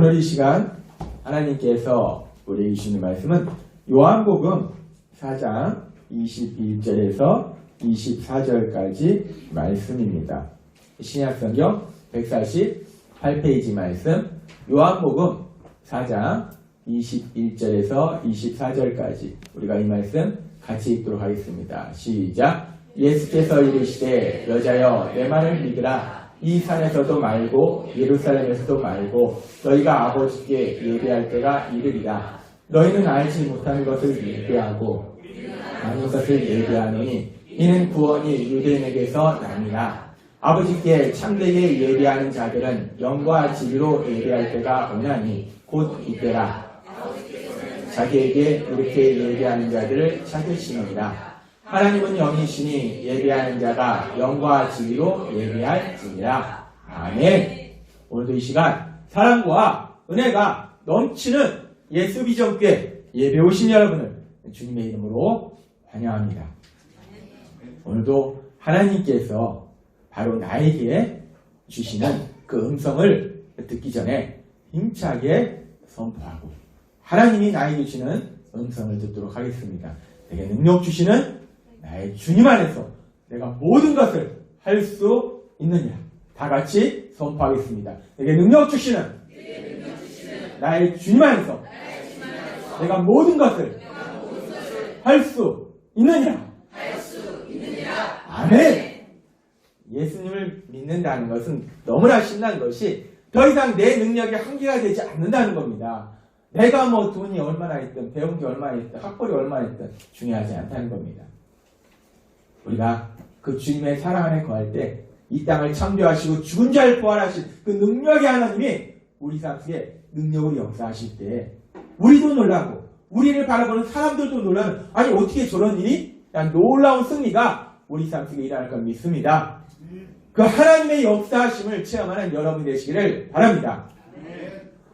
오늘 이 시간 하나님께서 우리에게 주시는 말씀은 요한복음 4장 21절에서 24절까지 말씀입니다. 신약성경 148페이지 말씀, 요한복음 4장 21절에서 24절까지 우리가 이 말씀 같이 읽도록 하겠습니다. 시작. 예수께서 이르시되 여자여 내 말을 믿으라. 이 산에서도 말고 예루살렘에서도 말고 너희가 아버지께 예배할 때가 이르리라. 너희는 알지 못하는 것을 예배하고 아는 것을 예배하노니 이는 구원이 유대인에게서 나니라. 아버지께 참되게 예배하는 자들은 영과 진리로 예배할 때가 오나니 곧 이때라. 자기에게 이렇게 예배하는 자들을 찾으시느니라. 하나님은 영이시니 예배하는 자가 영과 진리로 예배할지니라. 아멘. 오늘도 이 시간 사랑과 은혜가 넘치는 예수 비전교회 예배 오신 여러분을 주님의 이름으로 환영합니다. 오늘도 하나님께서 바로 나에게 주시는 그 음성을 듣기 전에 힘차게 선포하고 하나님이 나에게 주시는 음성을 듣도록 하겠습니다. 내게 능력 주시는 나의 주님 안에서 내가 모든 것을 할 수 있느냐. 다 같이 선포하겠습니다. 내게 능력 주시는 나의 주님 안에서 내가 모든 것을 할 수 있느냐. 아멘. 예수님을 믿는다는 것은 너무나 신난 것이 더 이상 내 능력의 한계가 되지 않는다는 겁니다. 내가 뭐 돈이 얼마나 있든 배운 게 얼마나 있든 학벌이 얼마나 있든 중요하지 않다는 겁니다. 우리가 그 주님의 사랑 안에 거할 때 이 땅을 창조하시고 죽은 자를 부활하신 그 능력의 하나님이 우리 삶 속에 능력으로 역사하실 때 우리도 놀라고 우리를 바라보는 사람들도 놀라는 아니 어떻게 저런 일이 놀라운 승리가 우리 삶 속에 일어날 걸 믿습니다. 그 하나님의 역사하심을 체험하는 여러분이 되시기를 바랍니다.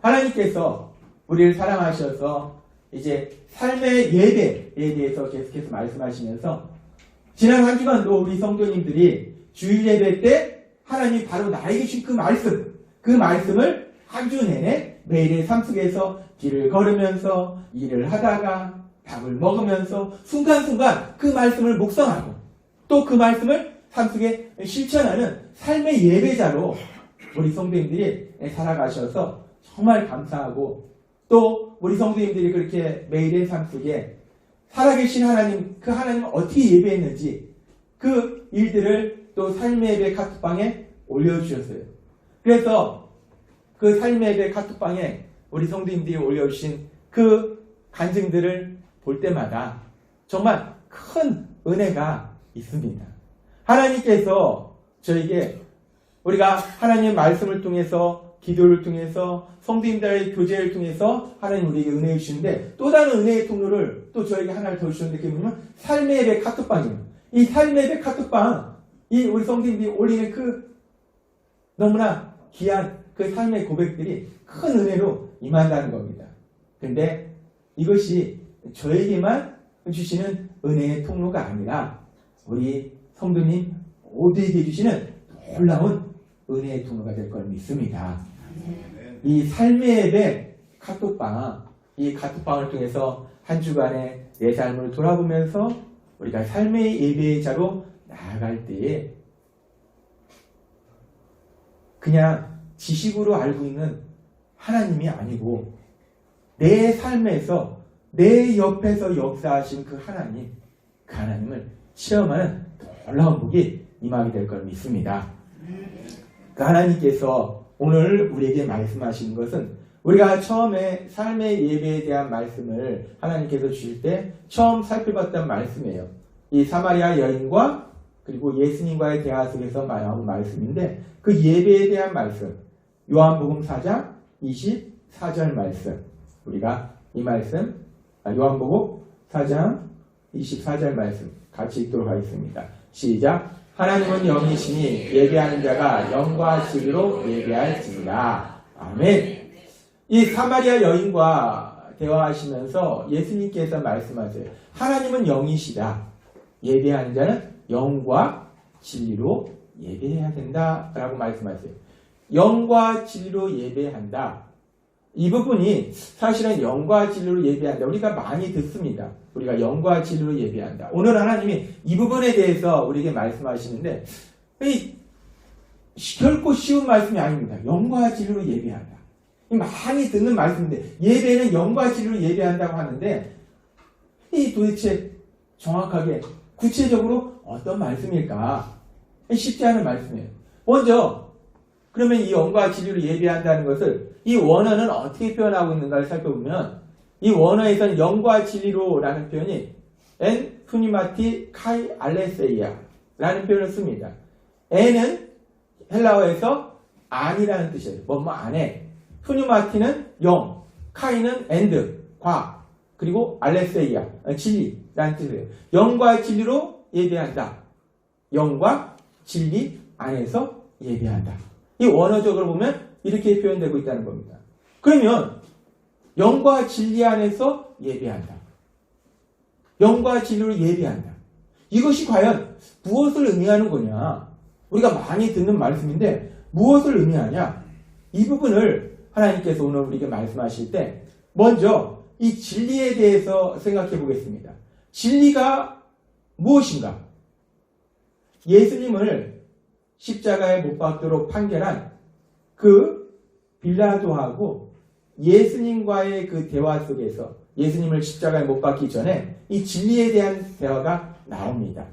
하나님께서 우리를 사랑하셔서 이제 삶의 예배에 대해서 계속해서 말씀하시면서 지난 한 주간도 우리 성도님들이 주일 예배 때 하나님이 바로 나에게 주신 그 말씀을 한 주 내내 매일의 삶 속에서 길을 걸으면서 일을 하다가 밥을 먹으면서 순간순간 그 말씀을 묵상하고 또 그 말씀을 삶 속에 실천하는 삶의 예배자로 우리 성도님들이 살아가셔서 정말 감사하고 또 우리 성도님들이 그렇게 매일의 삶 속에 살아계신 하나님, 그 하나님을 어떻게 예배했는지 그 일들을 또 삶의 예배 카톡방에 올려주셨어요. 그래서 그 삶의 예배 카톡방에 우리 성도님들이 올려주신 그 간증들을 볼 때마다 정말 큰 은혜가 있습니다. 하나님께서 저에게 우리가 하나님의 말씀을 통해서 기도를 통해서 성도님들의 교제를 통해서 하나님 우리에게 은혜를 주시는데 또 다른 은혜의 통로를 또 저에게 하나를 더 주셨는데 그게 뭐냐면 삶의 예배 카톡방이에요. 이 삶의 예배 카톡방 이 우리 성도님들이 올리는 그 너무나 귀한 그 삶의 고백들이 큰 은혜로 임한다는 겁니다. 그런데 이것이 저에게만 주시는 은혜의 통로가 아니라 우리 성도님 모두에게 주시는 놀라운 은혜의 통로가 될 걸 믿습니다. 이 삶의 예배 카톡방, 이 카톡방을 통해서 한 주간의 내 삶을 돌아보면서 우리가 삶의 예배자로 나아갈 때에 그냥 지식으로 알고 있는 하나님이 아니고 내 삶에서 내 옆에서 역사하신 그 하나님을 체험하는 놀라운 복이 임하게 될 걸 믿습니다. 그 하나님께서 오늘 우리에게 말씀하시는 것은 우리가 처음에 삶의 예배에 대한 말씀을 하나님께서 주실 때 처음 살펴봤던 말씀이에요. 이 사마리아 여인과 그리고 예수님과의 대화 속에서 나온 말씀인데 그 예배에 대한 말씀 요한복음 4장 24절 말씀 우리가 이 말씀 요한복음 4장 24절 말씀 같이 읽도록 하겠습니다. 시작. 하나님은 영이시니 예배하는 자가 영과 진리로 예배할지니라. 아멘. 이 사마리아 여인과 대화하시면서 예수님께서 말씀하세요. 하나님은 영이시다. 예배하는 자는 영과 진리로 예배해야 된다라고 말씀하세요. 영과 진리로 예배한다. 이 부분이 사실은 영과 진리로 예배한다. 우리가 많이 듣습니다. 우리가 영과 진리로 예배한다. 오늘 하나님이 이 부분에 대해서 우리에게 말씀하시는데 결코 쉬운 말씀이 아닙니다. 영과 진리로 예배한다. 많이 듣는 말씀인데 예배는 영과 진리로 예배한다고 하는데 이 도대체 정확하게 구체적으로 어떤 말씀일까? 쉽지 않은 말씀이에요. 먼저 그러면 이 영과 진리로 예배한다는 것을 이 원어는 어떻게 표현하고 있는가를 살펴보면 이 원어에서는 영과 진리로라는 표현이 엔 푸니마티 카이 알레세이아 라는 표현을 씁니다. 엔은 헬라어에서 안이라는 뜻이에요. 뭐뭐 안에. 푸니마티는 영, 카이는 엔드, 과학, 그리고 알레세이아, 진리라는 뜻이에요. 영과 진리로 예배한다. 영과 진리 안에서 예배한다. 이 원어적으로 보면 이렇게 표현되고 있다는 겁니다. 그러면 영과 진리 안에서 예배한다. 영과 진리로 예배한다. 이것이 과연 무엇을 의미하는 거냐? 우리가 많이 듣는 말씀인데 무엇을 의미하냐? 이 부분을 하나님께서 오늘 우리에게 말씀하실 때 먼저 이 진리에 대해서 생각해 보겠습니다. 진리가 무엇인가? 예수님을 십자가에 못 박도록 판결한 그 빌라도하고 예수님과의 그 대화 속에서 예수님을 십자가에 못 박기 전에 이 진리에 대한 대화가 나옵니다.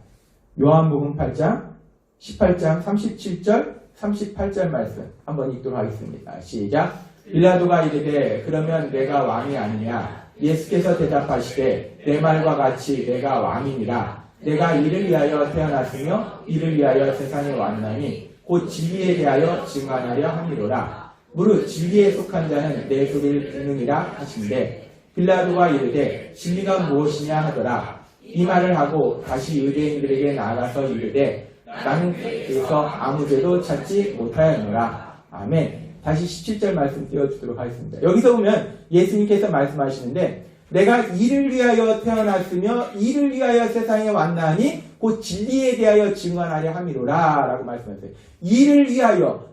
요한복음 8장 18장 37절 38절 말씀 한번 읽도록 하겠습니다. 시작. 빌라도가 이르되 그러면 내가 왕이 아니냐? 예수께서 대답하시되 내 말과 같이 내가 왕이니라. 내가 이를 위하여 태어났으며 이를 위하여 세상에 왔나니 곧 진리에 대하여 증언하려 함이로라. 무릇 진리에 속한 자는 내 소리를 듣느니라 하신대 빌라도가 이르되 진리가 무엇이냐 하더라. 이 말을 하고 다시 유대인들에게 나아가서 이르되 나는 그에서 아무 죄도 찾지 못하였노라. 아멘. 다시 17절 말씀 띄워주도록 하겠습니다. 여기서 보면 예수님께서 말씀하시는데 내가 이를 위하여 태어났으며 이를 위하여 세상에 왔나니 곧 진리에 대하여 증언하려 함이로라 라고 말씀하세요. 이를 위하여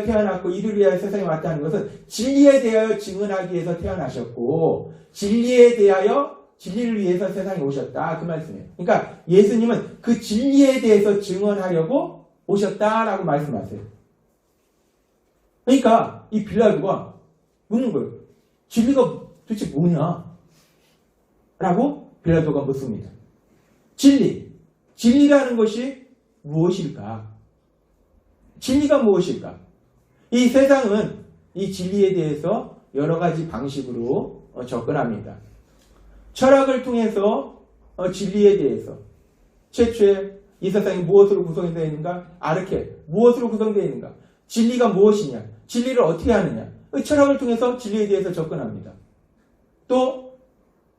태어났고 이를 위하여 세상에 왔다는 것은 진리에 대하여 증언하기 위해서 태어나셨고 진리를 위해서 세상에 오셨다 그 말씀이에요. 그러니까 예수님은 그 진리에 대해서 증언하려고 오셨다라고 말씀하세요. 그러니까 이 빌라도가 묻는 거예요. 진리가 도대체 뭐냐? 라고 빌라도가 묻습니다. 진리라는 것이 무엇일까? 진리가 무엇일까? 이 세상은 이 진리에 대해서 여러 가지 방식으로 접근합니다. 철학을 통해서 진리에 대해서 최초에 이 세상이 무엇으로 구성되어 있는가? 아르케, 무엇으로 구성되어 있는가? 진리가 무엇이냐? 진리를 어떻게 하느냐? 철학을 통해서 진리에 대해서 접근합니다. 또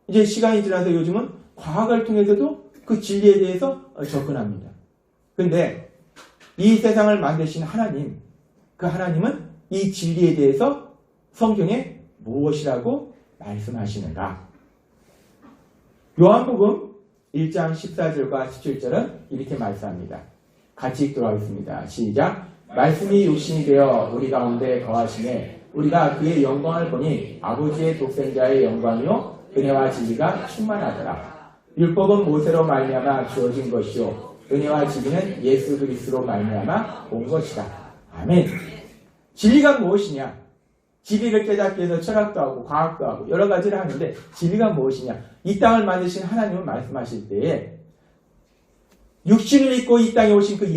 이제 시간이 지나서 요즘은 과학을 통해서도 그 진리에 대해서 접근합니다. 그런데 이 세상을 만드신 하나님, 그 하나님은 이 진리에 대해서 성경에 무엇이라고 말씀하시는가? 요한복음 1장 14절과 17절은 이렇게 말씀합니다. 같이 읽도록 하겠습니다. 시작. 말씀이 육신이 되어 우리 가운데 거하시네 우리가 그의 영광을 보니 아버지의 독생자의 영광이요 은혜와 진리가 충만하더라. 율법은 모세로 말미암아 주어진 것이요 은혜와 진리는 예수 그리스도로 말미암아 온 것이다. 아멘. 진리가 무엇이냐? 진리를 깨닫기 위해서 철학도 하고 과학도 하고 여러 가지를 하는데 진리가 무엇이냐? 이 땅을 만드신 하나님은 말씀하실 때에 육신을 입고 이 땅에 오신 그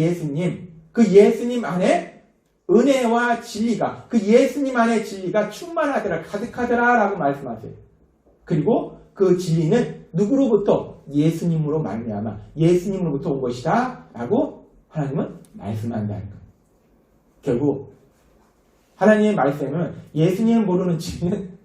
예수님 안에 은혜와 진리가 그 예수님 안에 진리가 충만하더라 가득하더라 라고 말씀하세요. 그리고 그 진리는 누구로부터? 예수님으로 말미암아 예수님으로부터 온 것이다 라고 하나님은 말씀한다는 거예요. 결국 하나님의 말씀은 예수님을 모르는 진리는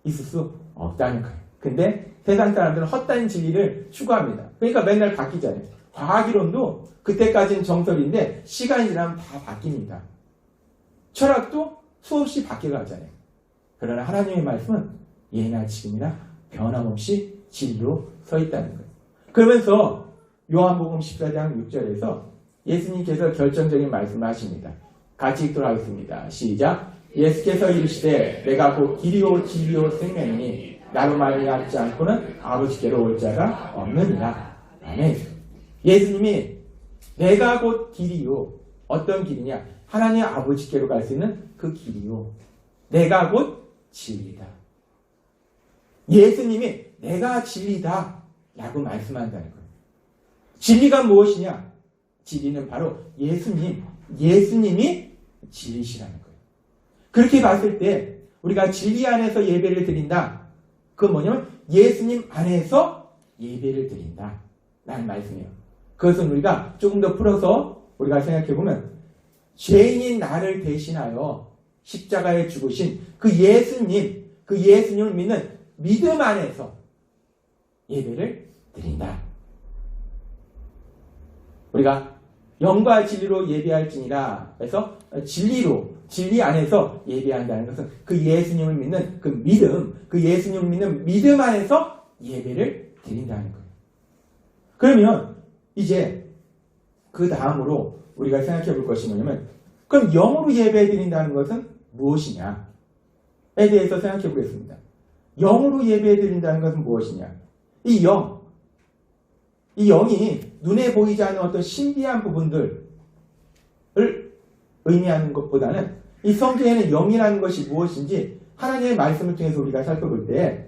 있을 수 없다는 거예요. 근데 세상 사람들은 헛다른 진리를 추구합니다. 그러니까 맨날 바뀌잖아요. 과학이론도 그때까지는 정설인데 시간이 지나면 다 바뀝니다. 철학도 수없이 바뀌어가잖아요. 그러나 하나님의 말씀은 예나 지금이나 변함없이 진리로 서 있다는 거예요. 그러면서 요한복음 14장 6절에서 예수님께서 결정적인 말씀을 하십니다. 같이 읽도록 하겠습니다. 시작. 예수께서 이르시되 내가 곧 길이요 진리요 생명이니 나로 말미암지 않고는 아버지께로 올 자가 없느니라. 아멘. 예수님이 내가 곧 길이요. 어떤 길이냐? 하나님 아버지께로 갈 수 있는 그 길이요. 내가 곧 진리다. 예수님이 내가 진리다 라고 말씀한다는 거예요. 진리가 무엇이냐? 진리는 바로 예수님이 진리시라는 거예요. 그렇게 봤을 때 우리가 진리 안에서 예배를 드린다. 그건 뭐냐면 예수님 안에서 예배를 드린다 라는 말씀이에요. 그것은 우리가 조금 더 풀어서 우리가 생각해보면 죄인인 나를 대신하여 십자가에 죽으신 그 예수님을 믿는 믿음 안에서 예배를 드린다. 우리가 영과 진리로 예배할지니라 해서 진리 안에서 예배한다는 것은 그 예수님을 믿는 그 믿음, 그 예수님을 믿는 믿음 안에서 예배를 드린다는 거예요. 그러면 이제 그 다음으로 우리가 생각해 볼 것이 뭐냐면 그럼 영으로 예배 드린다는 것은 무엇이냐에 대해서 생각해 보겠습니다. 영으로 예배 드린다는 것은 무엇이냐? 이 영이 눈에 보이지 않는 어떤 신비한 부분들을 의미하는 것보다는 이 성경에는 영이라는 것이 무엇인지 하나님의 말씀을 통해서 우리가 살펴볼 때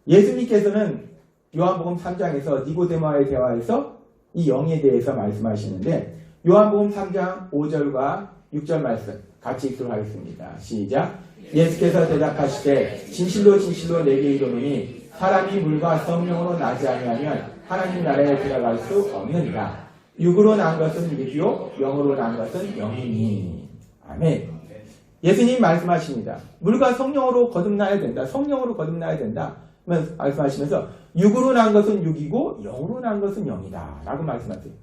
예수님께서는 요한복음 3장에서 니고데모와의 대화에서 이 영에 대해서 말씀하시는데 요한복음 3장 5절과 6절 말씀 같이 읽도록 하겠습니다. 시작. 예수께서 대답하시되 진실로 진실로 내게 이르노니 사람이 물과 성령으로 나지 아니하면 하나님 나라에 들어갈 수 없느니라. 육으로 난 것은 육이요 영으로 난 것은 영이니. 아멘. 예수님 말씀하십니다. 물과 성령으로 거듭나야 된다. 성령으로 거듭나야 된다. 말씀하시면서 육으로 난 것은 육이고 영으로 난 것은 영이다 라고 말씀하세요.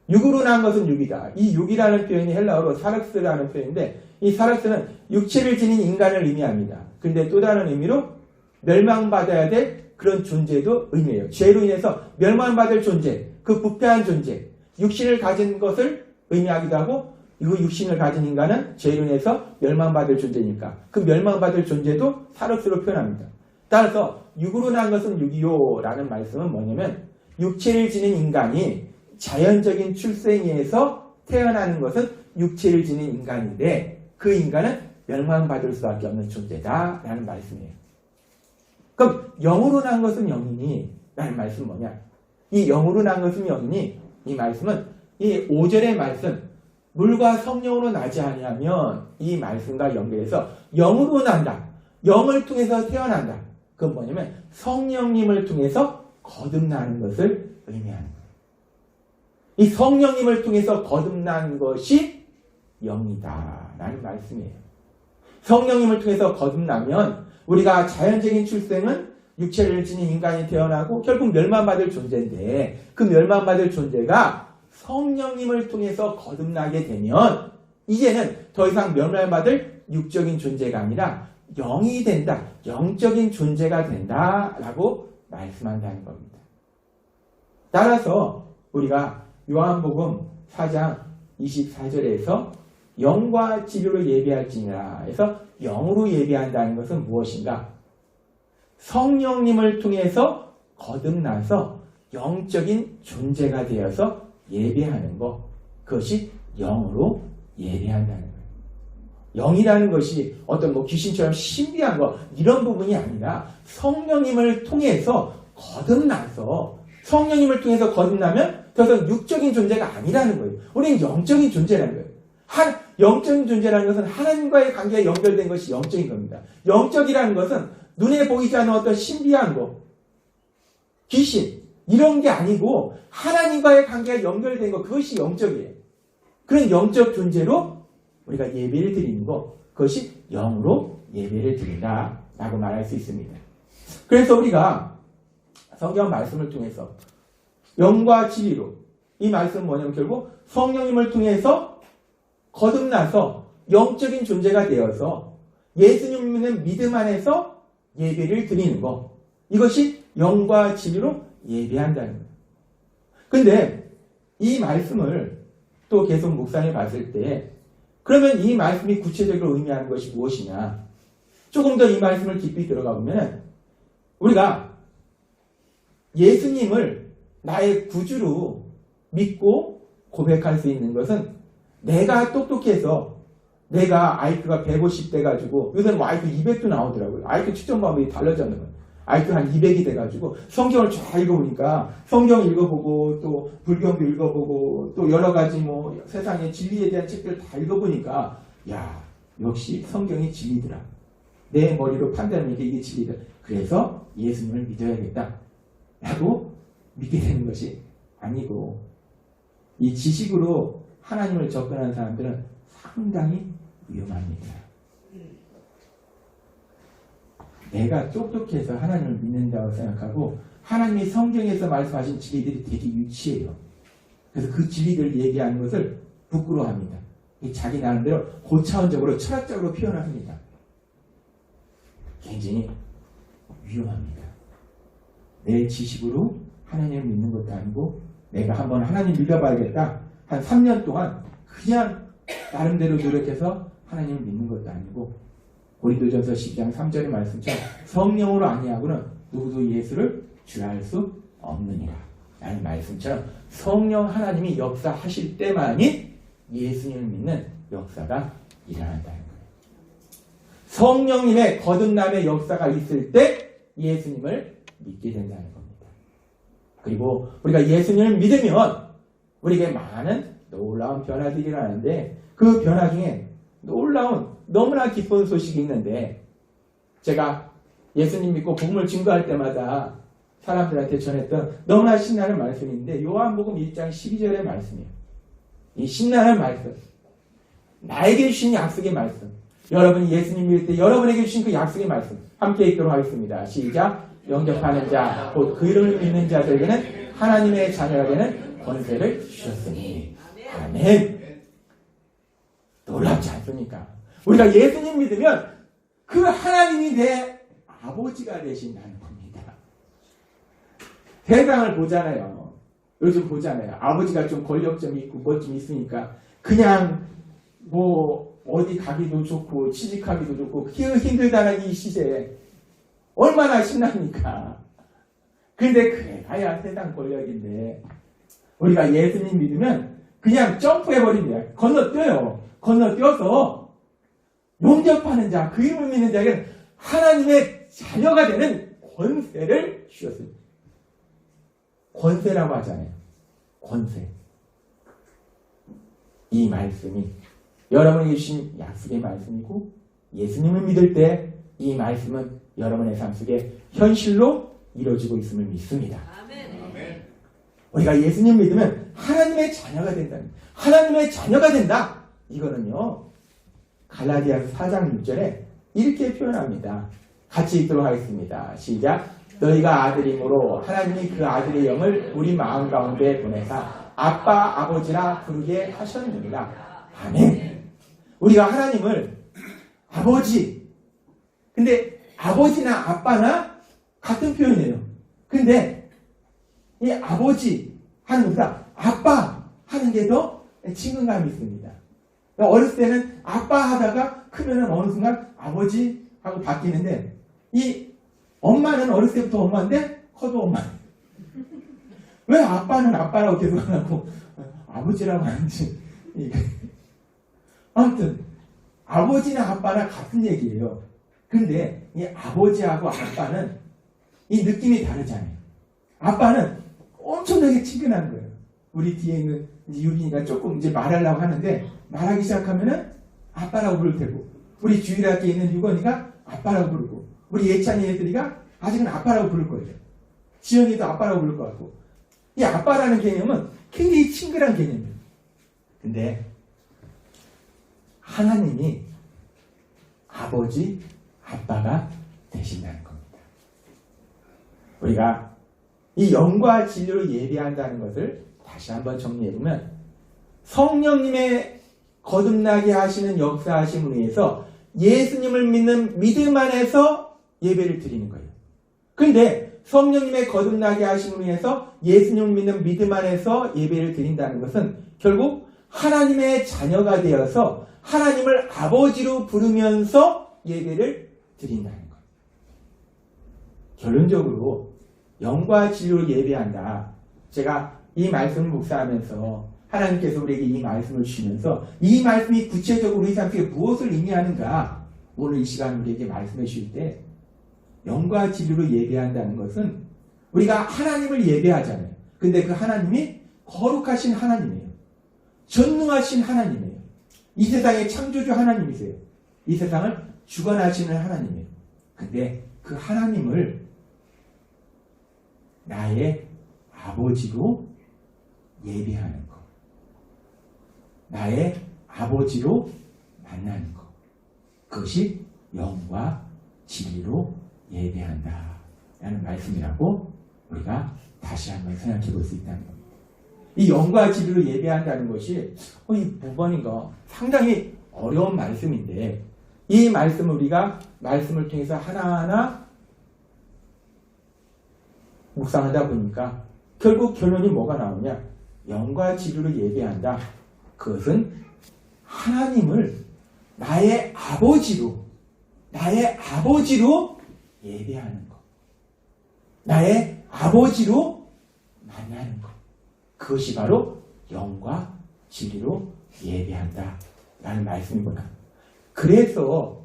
육으로 난 것은 육이다. 이 육이라는 표현이 헬라어로 사르스라는 표현인데 이 사르스는 육체를 지닌 인간을 의미합니다. 그런데 또 다른 의미로 멸망받아야 될 그런 존재도 의미해요. 죄로 인해서 멸망받을 존재, 그 부패한 존재, 육신을 가진 것을 의미하기도 하고 이 육신을 가진 인간은 죄로 인해서 멸망받을 존재니까 그 멸망받을 존재도 사르스로 표현합니다. 따라서 육으로 난 것은 육이요 라는 말씀은 뭐냐면 육체를 지닌 인간이 자연적인 출생에서 태어나는 것은 육체를 지닌 인간인데 그 인간은 멸망받을 수밖에 없는 존재다 라는 말씀이에요. 그럼 영으로 난 것은 영이니 라는 말씀은 뭐냐? 이 영으로 난 것은 영이니 이 말씀은 이 5절의 말씀 물과 성령으로 나지 아니하면 이 말씀과 연결해서 영으로 난다. 영을 통해서 태어난다. 그건 뭐냐면 성령님을 통해서 거듭나는 것을 의미하는 거예요. 이 성령님을 통해서 거듭난 것이 영이다 라는 말씀이에요. 성령님을 통해서 거듭나면 우리가 자연적인 출생은 육체를 지닌 인간이 태어나고 결국 멸망받을 존재인데 그 멸망받을 존재가 성령님을 통해서 거듭나게 되면 이제는 더 이상 멸망받을 육적인 존재가 아니라 영이 된다. 영적인 존재가 된다라고 말씀한다는 겁니다. 따라서 우리가 요한복음 4장 24절에서 영과 진리로 예배할지니라 해서 영으로 예배한다는 것은 무엇인가? 성령님을 통해서 거듭나서 영적인 존재가 되어서 예배하는 것, 그것이 영으로 예배한다는 거예요. 영이라는 것이 어떤 귀신처럼 신비한 것 이런 부분이 아니라 성령님을 통해서 거듭나서 성령님을 통해서 거듭나면 더 이상 육적인 존재가 아니라는 거예요. 우리는 영적인 존재라는 거예요. 영적인 존재라는 것은 하나님과의 관계에 연결된 것이 영적인 겁니다. 영적이라는 것은 눈에 보이지 않는 어떤 신비한 것, 귀신 이런 게 아니고 하나님과의 관계가 연결된 것, 그것이 영적이에요. 그런 영적 존재로 우리가 예배를 드리는 것, 그것이 영으로 예배를 드린다라고 말할 수 있습니다. 그래서 우리가 성경 말씀을 통해서 영과 진리로 이 말씀은 뭐냐면 결국 성령님을 통해서 거듭나서 영적인 존재가 되어서 예수님을 믿는 믿음 안에서 예배를 드리는 것, 이것이 영과 진리로 예배한다는 거예요. 근데 이 말씀을 또 계속 묵상해 봤을 때 그러면 이 말씀이 구체적으로 의미하는 것이 무엇이냐? 조금 더 이 말씀을 깊이 들어가 보면 우리가 예수님을 나의 구주로 믿고 고백할 수 있는 것은 내가 똑똑해서 내가 IQ가 150 돼가지고 요새는 뭐 IQ 200도 나오더라고요. IQ 측정 방법이 달라졌는 거예요. IQ 한 200이 돼가지고 성경을 쫙 읽어보니까 성경 읽어보고 또 불경도 읽어보고 또 여러 가지 뭐 세상의 진리에 대한 책들 다 읽어보니까 야 역시 성경이 진리더라. 내 머리로 판단하니까 이게 진리다. 그래서 예수님을 믿어야겠다 라고 믿게 되는 것이 아니고 이 지식으로 하나님을 접근하는 사람들은 상당히 위험합니다. 내가 똑똑해서 하나님을 믿는다고 생각하고 하나님이 성경에서 말씀하신 진리들이 되게 유치해요. 그래서 그 진리들을 얘기하는 것을 부끄러워합니다. 자기 나름대로 고차원적으로 철학적으로 표현합니다. 굉장히 위험합니다. 내 지식으로 하나님을 믿는 것도 아니고 내가 한번 하나님 믿어봐야겠다. 한 3년 동안 그냥 나름대로 노력해서 하나님을 믿는 것도 아니고 고린도전서 12장 3절의 말씀처럼 성령으로 아니하고는 누구도 예수를 주할 수 없느니라 라는 말씀처럼 성령 하나님이 역사하실 때만이 예수님을 믿는 역사가 일어난다는 거예요. 성령님의 거듭남의 역사가 있을 때 예수님을 믿게 된다는 겁니다. 그리고 우리가 예수님을 믿으면 우리에게 많은 놀라운 변화들이 일어나는데 그 변화 중에 놀라운 너무나 기쁜 소식이 있는데 제가 예수님 믿고 복음을 증거할 때마다 사람들한테 전했던 너무나 신나는 말씀인데 요한복음 1장 12절의 말씀이에요. 이 신나는 말씀 나에게 주신 약속의 말씀 여러분이 예수님 믿을 때 여러분에게 주신 그 약속의 말씀 함께 읽도록 하겠습니다. 시작. 영접하는 자 곧 그 이름을 믿는 자들에게는 하나님의 자녀가 되는 권세를 주셨으니 아멘. 놀랍지 않습니까? 우리가 예수님 믿으면 그 하나님이 내 아버지가 되신다는 겁니다. 세상을 보잖아요. 요즘 보잖아요. 아버지가 좀 권력점이 있고 뭐 좀 있으니까 그냥 뭐 어디 가기도 좋고 취직하기도 좋고 힘들다는 이 시대에 얼마나 신납니까? 근데 그래 가야 세상 권력인데 우리가 예수님 믿으면 그냥 점프해버립니다. 건너뛰어요. 건너뛰어서 용접하는 자, 그 이름을 믿는 자에게는 하나님의 자녀가 되는 권세를 주셨습니다. 권세라고 하잖아요. 권세. 이 말씀이 여러분에게 주신 약속의 말씀이고 예수님을 믿을 때 이 말씀은 여러분의 삶 속에 현실로 이루어지고 있음을 믿습니다. 아멘. 우리가 예수님 믿으면 하나님의 자녀가 된다. 하나님의 자녀가 된다. 이거는요. 갈라디아서 4장 6절에 이렇게 표현합니다. 같이 읽도록 하겠습니다. 시작. 너희가 아들이므로 하나님이 그 아들의 영을 우리 마음 가운데 보내사 아빠 아버지라 부르게 하셨느니라. 아멘. 우리가 하나님을 아버지 근데 아버지나 아빠나 같은 표현이에요. 근데 이 아버지 하는 것보다 아빠 하는 게 더 친근감이 있습니다. 그러니까 어렸을 때는 아빠 하다가 크면은 어느 순간 아버지 하고 바뀌는데 이 엄마는 어렸을 때부터 엄마인데 커도 엄마. 왜 아빠는 아빠라고 계속 안 하고 아버지라고 하는지. 아무튼 아버지나 아빠나 같은 얘기예요. 근데 이 아버지하고 아빠는 이 느낌이 다르잖아요. 아빠는 엄청나게 친근한 거예요. 우리 뒤에 있는 이제 유빈이가 조금 이제 말하려고 하는데 말하기 시작하면은 아빠라고 부를 테고 우리 주일학교에 있는 유건이가 아빠라고 부르고 우리 예찬이 애들이가 아직은 아빠라고 부를 거예요. 지연이도 아빠라고 부를 것 같고 이 아빠라는 개념은 굉장히 친근한 개념이에요. 근데 하나님이 아버지, 아빠가 되신다는 겁니다. 우리가 이 영과 진리로 예배한다는 것을 다시 한번 정리해보면 성령님의 거듭나게 하시는 역사하심을 위해서 예수님을 믿는 믿음 안에서 예배를 드리는 거예요. 그런데 성령님의 거듭나게 하심을 위해서 예수님을 믿는 믿음 안에서 예배를 드린다는 것은 결국 하나님의 자녀가 되어서 하나님을 아버지로 부르면서 예배를 드린다는 것. 결론적으로 영과 진리로 예배한다. 제가 이 말씀을 묵상하면서 하나님께서 우리에게 이 말씀을 주시면서 이 말씀이 구체적으로 우리 삶 속에 무엇을 의미하는가 오늘 이 시간 우리에게 말씀해 주실 때 영과 진리로 예배한다는 것은 우리가 하나님을 예배하잖아요. 근데 그 하나님이 거룩하신 하나님이에요. 전능하신 하나님이에요. 이 세상의 창조주 하나님이세요. 이 세상을 주관하시는 하나님이에요. 근데 그 하나님을 나의 아버지로 예배하는 것. 나의 아버지로 만나는 것. 그것이 영과 진리로 예배한다. 라는 말씀이라고 우리가 다시 한번 생각해 볼 수 있다는 겁니다. 이 영과 진리로 예배한다는 것이 이 부번인가 상당히 어려운 말씀인데 이 말씀을 우리가 말씀을 통해서 하나하나 묵상하다 보니까 결국 결론이 뭐가 나오냐? 영과 진리로 예배한다. 그것은 하나님을 나의 아버지로 예배하는 것. 나의 아버지로 만나는 것. 그것이 바로 영과 진리로 예배한다. 라는 말씀이구나. 그래서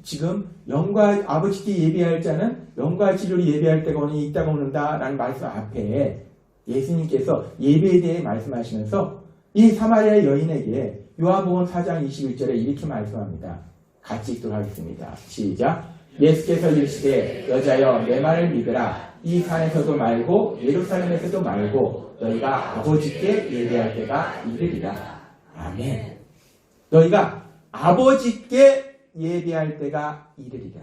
지금 영과 아버지께 예배할 자는 영과 진리로 예배할 때가 오니 있다가 오는다. 라는 말씀 앞에 예수님께서 예배에 대해 말씀하시면서 이 사마리아 여인에게 요한복음 4장 21절에 이렇게 말씀합니다. 같이 읽도록 하겠습니다. 시작. 예수께서 이르시되 여자여 내 말을 믿으라. 이 산에서도 말고 예루살렘에서도 말고 너희가 아버지께 예배할 때가 이르리라. 아멘. 너희가 아버지께 예배할 때가 이르리라.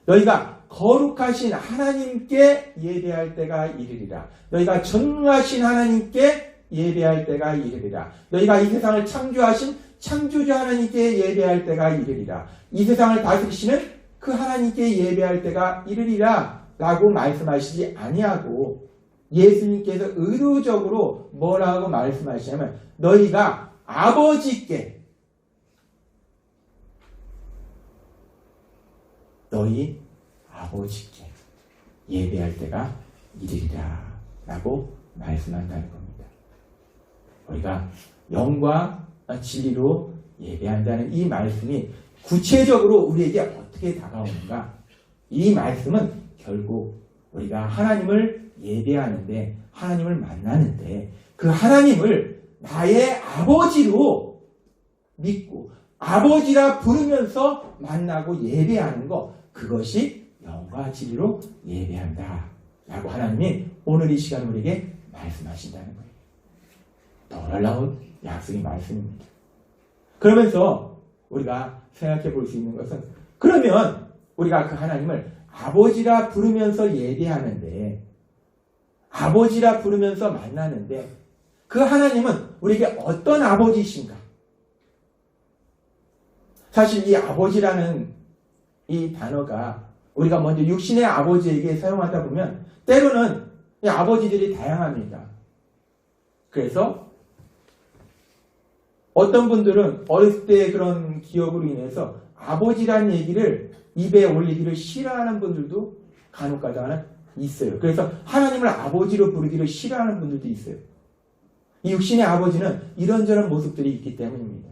너희가 거룩하신 하나님께 예배할 때가 이르리라. 너희가 전능하신 하나님께 예배할 때가 이르리라. 너희가 이 세상을 창조하신 창조주 하나님께 예배할 때가 이르리라. 이 세상을 다스리시는 그 하나님께 예배할 때가 이르리라. 라고 말씀하시지 아니하고 예수님께서 의도적으로 뭐라고 말씀하시냐면 너희가 아버지께 너희 아버지께 예배할 때가 이르리라 라고 말씀한다는 겁니다. 우리가 영과 진리로 예배한다는 이 말씀이 구체적으로 우리에게 어떻게 다가오는가? 이 말씀은 결국 우리가 하나님을 예배하는데 하나님을 만나는데 그 하나님을 나의 아버지로 믿고 아버지라 부르면서 만나고 예배하는 것, 그것이 영과 진리로 예배한다 라고 하나님이 오늘 이 시간 우리에게 말씀하신다는 거예요. 놀라운 약속의 말씀입니다. 그러면서 우리가 생각해 볼 수 있는 것은 그러면 우리가 그 하나님을 아버지라 부르면서 예배하는데 아버지라 부르면서 만나는데 그 하나님은 우리에게 어떤 아버지이신가? 사실 이 아버지라는 이 단어가 우리가 먼저 육신의 아버지에게 사용하다 보면 때로는 이 아버지들이 다양합니다. 그래서 어떤 분들은 어렸을 때의 그런 기억으로 인해서 아버지라는 얘기를 입에 올리기를 싫어하는 분들도 간혹가다가 있어요. 그래서 하나님을 아버지로 부르기를 싫어하는 분들도 있어요. 이 육신의 아버지는 이런저런 모습들이 있기 때문입니다.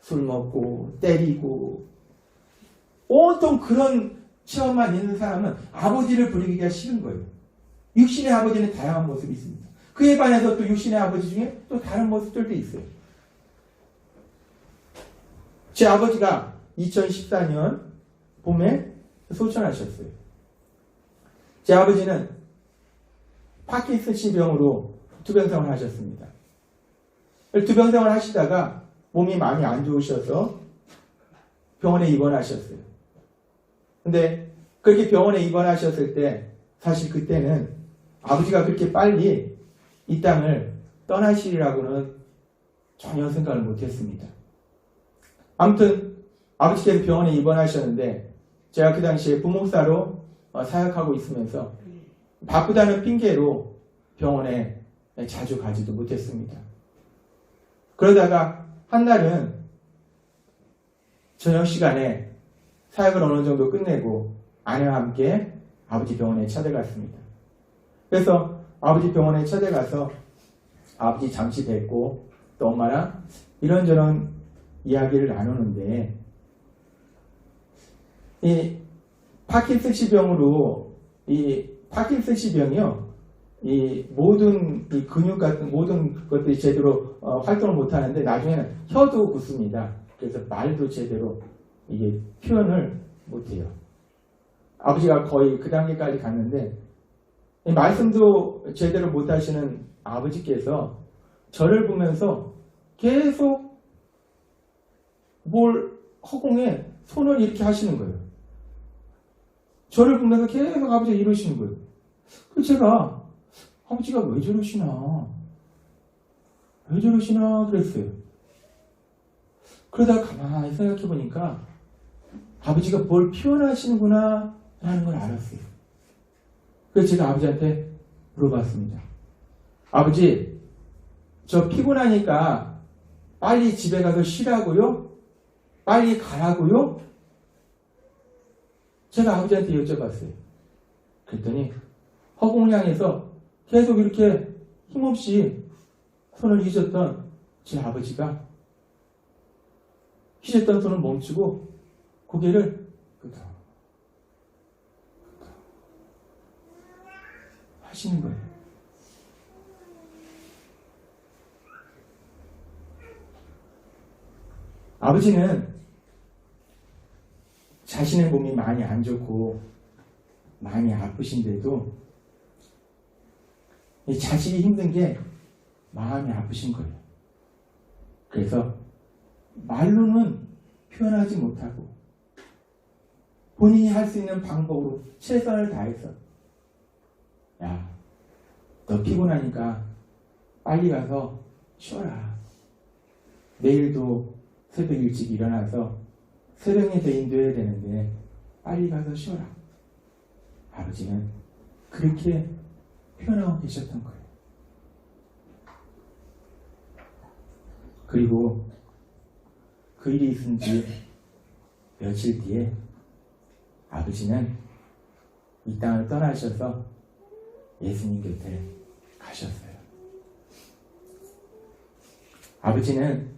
술 먹고 때리고 온통 그런 체험만 있는 사람은 아버지를 부르기가 싫은 거예요. 육신의 아버지는 다양한 모습이 있습니다. 그에 반해서 또 육신의 아버지 중에 또 다른 모습들도 있어요. 제 아버지가 2014년 봄에 소천하셨어요. 제 아버지는 파킨슨씨 병으로 투병생활을 하셨습니다. 투병생활을 하시다가 몸이 많이 안 좋으셔서 병원에 입원하셨어요. 근데 그렇게 병원에 입원하셨을 때 사실 그때는 아버지가 그렇게 빨리 이 땅을 떠나시리라고는 전혀 생각을 못했습니다. 아무튼 아버지께서 병원에 입원하셨는데 제가 그 당시에 부목사로 사역하고 있으면서 바쁘다는 핑계로 병원에 자주 가지도 못했습니다. 그러다가 한 날은 저녁 시간에 사역을 어느 정도 끝내고 아내와 함께 아버지 병원에 찾아갔습니다. 그래서 아버지 병원에 찾아가서 아버지 잠시 뵙고 또 엄마랑 이런저런 이야기를 나누는데, 이 파킨슨씨 병으로, 이 파킨슨씨 병이요, 이 모든 이 근육 같은 모든 것들이 제대로 활동을 못하는데 나중에는 혀도 굳습니다. 그래서 말도 제대로 이게 표현을 못해요. 아버지가 거의 그 단계까지 갔는데, 이 말씀도 제대로 못하시는 아버지께서 저를 보면서 계속 뭘 허공에 손을 이렇게 하시는 거예요. 저를 보면서 계속 아버지가 이러시는 거예요. 그래서 제가 아버지가 왜 저러시나 그랬어요. 그러다가 가만히 생각해 보니까 아버지가 뭘 표현하시는구나 라는 걸 알았어요. 그래서 제가 아버지한테 물어봤습니다. 아버지, 저 피곤하니까 빨리 집에 가서 쉬라고요? 빨리 가라고요? 제가 아버지한테 여쭤봤어요. 그랬더니 허공을 향해서 계속 이렇게 힘없이 손을 휘젓던 제 아버지가 휘젓던 손을 멈추고 고개를 하시는 거예요. 아버지는 자신의 몸이 많이 안 좋고 많이 아프신데도 이 자식이 힘든 게 마음이 아프신 거예요. 그래서 말로는 표현하지 못하고 본인이 할 수 있는 방법으로 최선을 다해서, 야, 너 피곤하니까 빨리 가서 쉬어라. 내일도 새벽 일찍 일어나서 새벽에 인도해야 되는데 빨리 가서 쉬어라. 아버지는 그렇게 표현하고 계셨던 거예요. 그리고 그 일이 있은 지 며칠 뒤에 아버지는 이 땅을 떠나셔서 예수님 곁에 가셨어요. 아버지는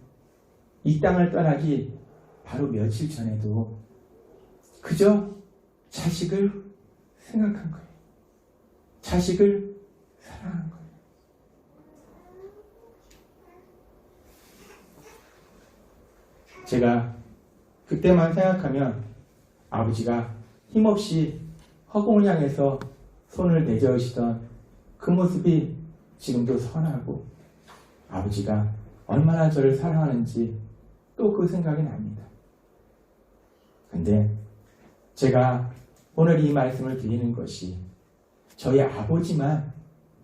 이 땅을 떠나기 바로 며칠 전에도 그저 자식을 생각한 거예요. 자식을 사랑한 거예요. 제가 그때만 생각하면 아버지가 힘없이 허공을 향해서 손을 내저으시던 그 모습이 지금도 선하고 아버지가 얼마나 저를 사랑하는지 또 그 생각이 납니다. 근데 제가 오늘 이 말씀을 드리는 것이 저희 아버지만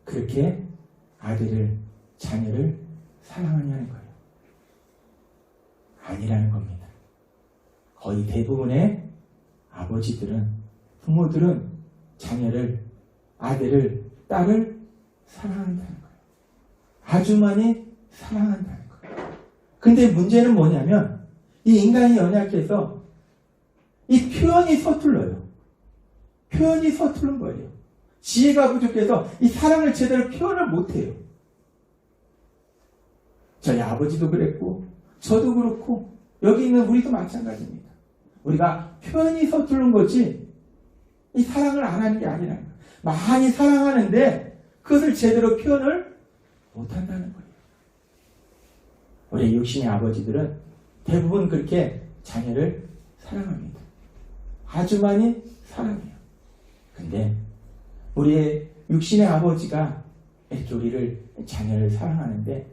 그렇게 아들을, 자녀를 사랑하냐는 거예요. 아니라는 겁니다. 거의 대부분의 아버지들은, 부모들은 자녀를, 아들을, 딸을 사랑한다는 거예요. 아주 많이 사랑한다는 거예요. 근데 문제는 뭐냐면 이 인간이 연약해서 이 표현이 서툴러요. 표현이 서투른 거예요. 지혜가 부족해서 이 사랑을 제대로 표현을 못해요. 저희 아버지도 그랬고 저도 그렇고 여기 있는 우리도 마찬가지입니다. 우리가 표현이 서투른 거지 이 사랑을 안 하는 게 아니라는 거예요. 많이 사랑하는데 그것을 제대로 표현을 못한다는 거예요. 우리 육신의 아버지들은 대부분 그렇게 자녀를 사랑합니다. 아주 많이 사랑해요. 근데 우리의 육신의 아버지가 이렇게 우리를, 자녀를 사랑하는데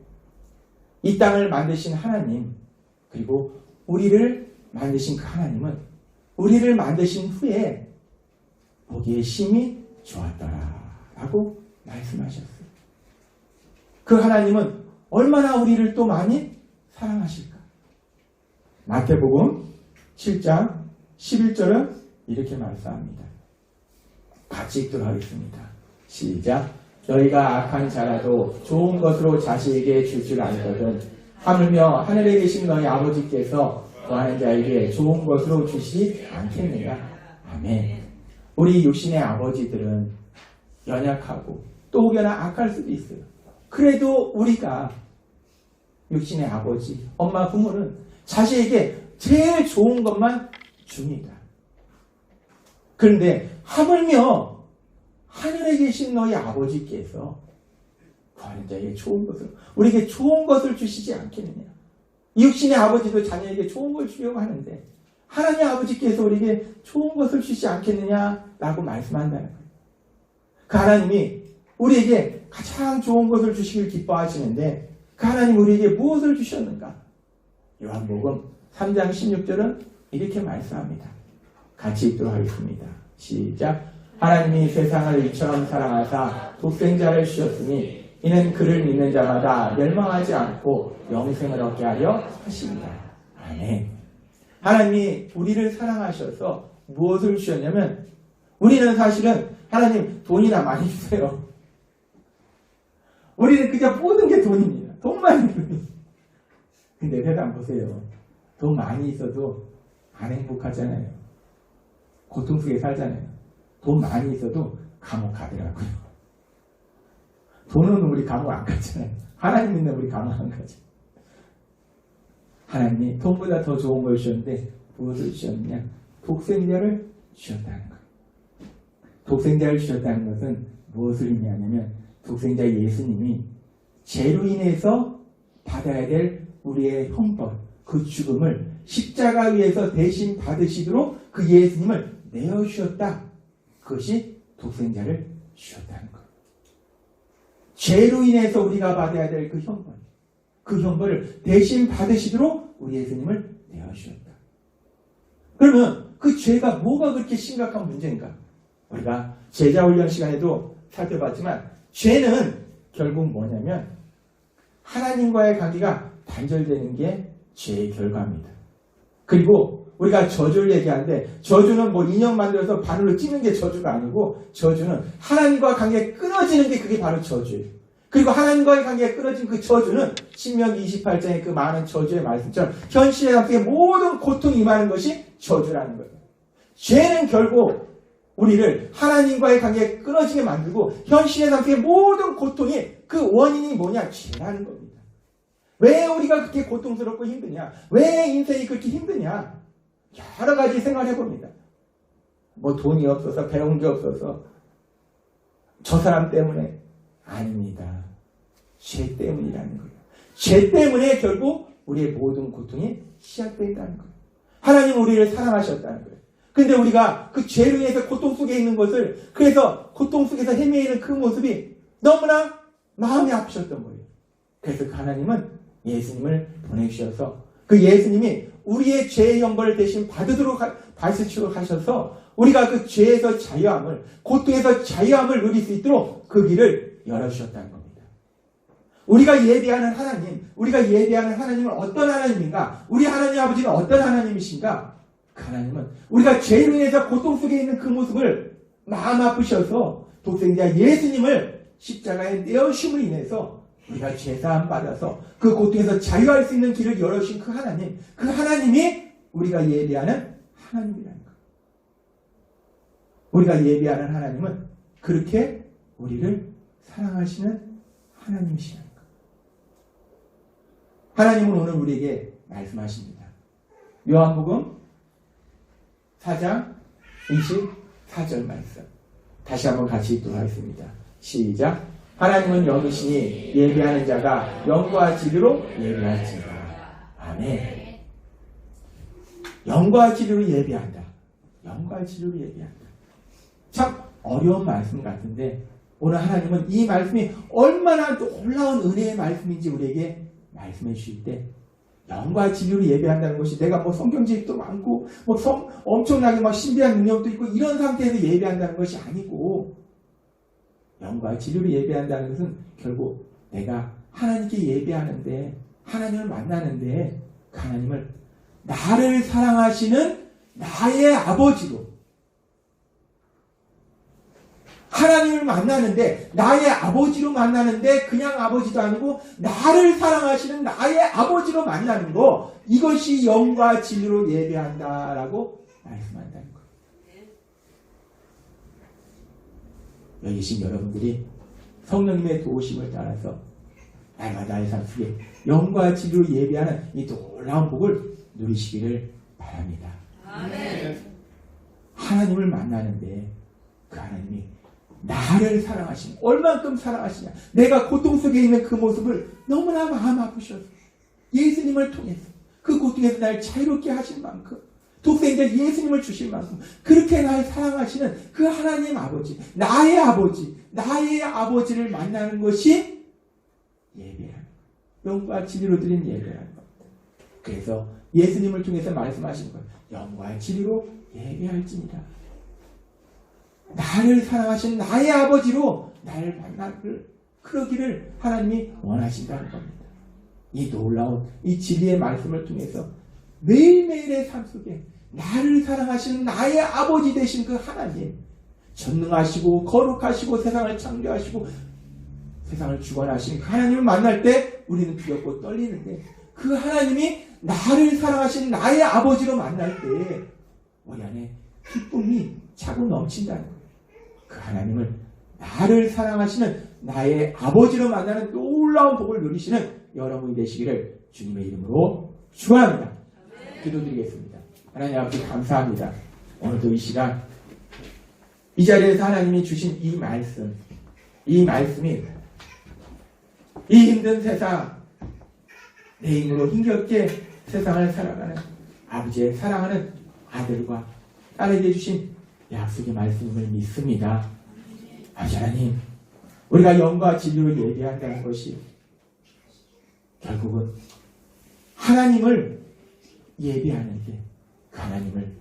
이 땅을 만드신 하나님, 그리고 우리를 만드신 그 하나님은 우리를 만드신 후에 보기에 심히 좋았더라 라고 말씀하셨어요. 그 하나님은 얼마나 우리를 또 많이 사랑하실까? 마태복음 7장 11절은 이렇게 말씀합니다. 같이 읽도록 하겠습니다. 시작. 너희가 악한 자라도 좋은 것으로 자식에게 줄 줄 알거든 하물며 하늘에 계신 너희 아버지께서 구하는 자에게 좋은 것으로 주시지 않겠느냐. 아멘. 우리 육신의 아버지들은 연약하고 또 혹여나 악할 수도 있어요. 그래도 우리가 육신의 아버지, 엄마, 부모는 자식에게 제일 좋은 것만 줍니다. 그런데 하물며 하늘에 계신 너희 아버지께서 구하는 자에게 좋은 것을, 우리에게 좋은 것을 주시지 않겠느냐. 육신의 아버지도 자녀에게 좋은 걸 주려고 하는데 하나님의 아버지께서 우리에게 좋은 것을 주시지 않겠느냐라고 말씀한다는 거예요. 그 하나님이 우리에게 가장 좋은 것을 주시길 기뻐하시는데 그 하나님 우리에게 무엇을 주셨는가? 요한복음 3장 16절은 이렇게 말씀합니다. 같이 읽도록 하겠습니다. 시작. 하나님이 세상을 이처럼 사랑하사 독생자를 주셨으니 이는 그를 믿는 자마다 멸망하지 않고 영생을 얻게 하려 하십니다. 아멘. 하나님이 우리를 사랑하셔서 무엇을 주셨냐면 우리는 사실은 하나님 돈이나 많이 주세요. 우리는 그냥 모든 게 돈입니다. 돈만 있으면. 근데 세상 보세요. 돈 많이 있어도 안 행복하잖아요. 고통 속에 살잖아요. 돈 많이 있어도 감옥 가더라고요. 돈은 우리 감옥 안 가잖아요. 하나님 믿는 우리 감옥 안 가죠. 하나님이 돈보다 더 좋은 걸 주셨는데 무엇을 주셨느냐? 독생자를 주셨다는 거예요. 독생자를 주셨다는 것은 무엇을 의미하냐면 독생자 예수님이 죄로 인해서 받아야 될 우리의 형벌, 그 죽음을 십자가 위에서 대신 받으시도록 그 예수님을 내어주셨다. 그것이 독생자를 주셨다는 거예요. 죄로 인해서 우리가 받아야 될 그 형벌, 그 형벌을 대신 받으시도록 우리 예수님을 내어주셨다. 그러면 그 죄가 뭐가 그렇게 심각한 문제인가? 우리가 제자훈련 시간에도 살펴봤지만 죄는 결국 뭐냐면 하나님과의 관계가 단절되는 게 죄의 결과입니다. 그리고 우리가 저주를 얘기하는데 저주는 뭐 인형 만들어서 바늘로 찌는 게 저주가 아니고 저주는 하나님과 관계가 끊어지는 게 그게 바로 저주예요. 그리고 하나님과의 관계가 끊어진 그 저주는 신명기 28장의 그 많은 저주의 말씀처럼 현실의 상태에 모든 고통이 임하는 것이 저주라는 거예요. 죄는 결국 우리를 하나님과의 관계가 끊어지게 만들고 현실의 상태의 모든 고통이 그 원인이 뭐냐? 죄라는 겁니다. 왜 우리가 그렇게 고통스럽고 힘드냐? 왜 인생이 그렇게 힘드냐? 여러 가지 생각해 봅니다. 뭐 돈이 없어서 배운 게 없어서 저 사람 때문에 아닙니다. 죄 때문이라는 거예요. 죄 때문에 결국 우리의 모든 고통이 시작된다는 거예요. 하나님은 우리를 사랑하셨다는 거예요. 근데 우리가 그 죄로 인해서 고통 속에 있는 것을 그래서 고통 속에서 헤매이는 그 모습이 너무나 마음이 아프셨던 거예요. 그래서 그 하나님은 예수님을 보내주셔서 그 예수님이 우리의 죄의 형벌을 대신 받으도록 하셔서 우리가 그 죄에서 자유함을 고통에서 자유함을 누릴 수 있도록 그 길을 열어주셨다는 겁니다. 우리가 예배하는 하나님은 어떤 하나님인가? 우리 하나님 아버지는 어떤 하나님이신가? 그 하나님은 우리가 죄로 인해서 고통 속에 있는 그 모습을 마음 아프셔서 독생자 예수님을 십자가에 내어주심으로 인해서 우리가 죄사함 받아서 그 고통에서 자유할 수 있는 길을 열어주신 그 하나님이 우리가 예배하는 하나님이라는 거예요. 우리가 예배하는 하나님은 그렇게 우리를 사랑하시는 하나님이시라는 거예요. 하나님은 오늘 우리에게 말씀하십니다. 요한복음 4장 24절 말씀. 다시 한번 같이 읽도록 하겠습니다. 시작. 하나님은 영이시니 예배하는 자가 영과 진리로 예배할지니라. 아멘. 영과 진리로 예배한다. 영과 진리로 예배한다. 참 어려운 말씀 같은데 오늘 하나님은 이 말씀이 얼마나 놀라운 은혜의 말씀인지 우리에게 말씀해 주실 때 영과 진리로 예배한다는 것이 내가 뭐 성경 지식도 많고 뭐 엄청나게 막 신비한 능력도 있고 이런 상태에서 예배한다는 것이 아니고 영과 진리로 예배한다는 것은 결국 내가 하나님께 예배하는데 하나님을 만나는데 그 하나님을 나를 사랑하시는 나의 아버지로 하나님을 만나는데 나의 아버지로 만나는데 그냥 아버지도 아니고 나를 사랑하시는 나의 아버지로 만나는 거, 이것이 영과 진리로 예배한다라고 말씀한다는 거예요. 여기 계신 여러분들이 성령님의 도우심을 따라서 날마다의 삶 속에 영과 진리로 예배하는 이 놀라운 복을 누리시기를 바랍니다. 아멘. 하나님을 만나는데 그 하나님이 나를 사랑하시냐, 얼만큼 사랑하시냐, 내가 고통 속에 있는 그 모습을 너무나 마음 아프셔서 예수님을 통해서 그 고통에서 날 자유롭게 하실 만큼, 독생자 예수님을 주실 만큼 그렇게 날 사랑하시는 그 하나님 아버지, 나의 아버지를 만나는 것이 예배라는 거예요. 영과 진리로 드린 예배라는 겁니다. 그래서 예수님을 통해서 말씀하신 거예요. 영과 진리로 예배할지니라. 나를 사랑하신 나의 아버지로 나를 만나길, 그러기를 하나님이 원하신다는 겁니다. 이 놀라운 이 진리의 말씀을 통해서 매일매일의 삶 속에 나를 사랑하시는 나의 아버지 되신 그 하나님, 전능하시고 거룩하시고 세상을 창조하시고 세상을 주관하신 그 하나님을 만날 때 우리는 두렵고 떨리는데, 그 하나님이 나를 사랑하신 나의 아버지로 만날 때 우리 안에 기쁨이 차고 넘친다는 거예요. 그 하나님을, 나를 사랑하시는 나의 아버지로 만나는 놀라운 복을 누리시는 여러분이 되시기를 주님의 이름으로 축원합니다. 기도드리겠습니다. 하나님 아버지 감사합니다. 오늘도 이 시간 이 자리에서 하나님이 주신 이 말씀이 이 힘든 세상, 내 힘으로 힘겹게 세상을 살아가는 아버지의 사랑하는 아들과 딸에게 주신 약속의 말씀임을 믿습니다. 아버지 하나님, 우리가 영과 진리로 예배한다는 것이 결국은 하나님을 예배하는데, 그 하나님을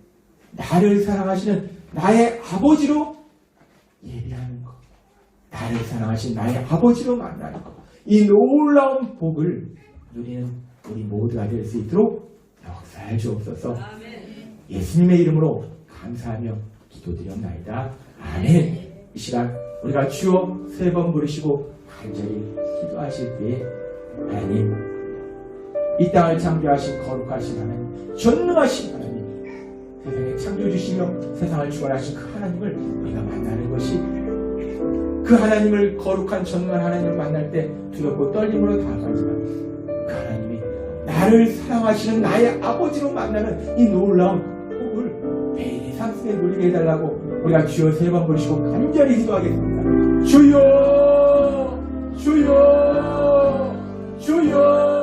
나를 사랑하시는 나의 아버지로 예배하는 것, 나를 사랑하신 나의 아버지로 만나는 것, 이 놀라운 복을 누리는 우리 모두가 될 수 있도록 역사해 주옵소서. 예수님의 이름으로 감사하며 기도드렸나이다. 아멘. 이 시간 우리가 주여 3번 부르시고 간절히 기도하실 때에 하나님, 이 땅을 창조하신 거룩하신 하나님, 전능하신 하나님, 세상에 창조주시며 세상을 주관하신 그 하나님을 우리가 만나는 것이, 그 하나님을, 거룩한 전능한 하나님을 만날 때 두렵고 떨림으로 다가가지만 그 하나님이 나를 사랑하시는 나의 아버지로 만나는 이 놀라운 복을 매일의 삶 속에 누리게 해달라고 우리가 주여 3번 부르시고 간절히 기도하겠습니다. 주여, 주여, 주여.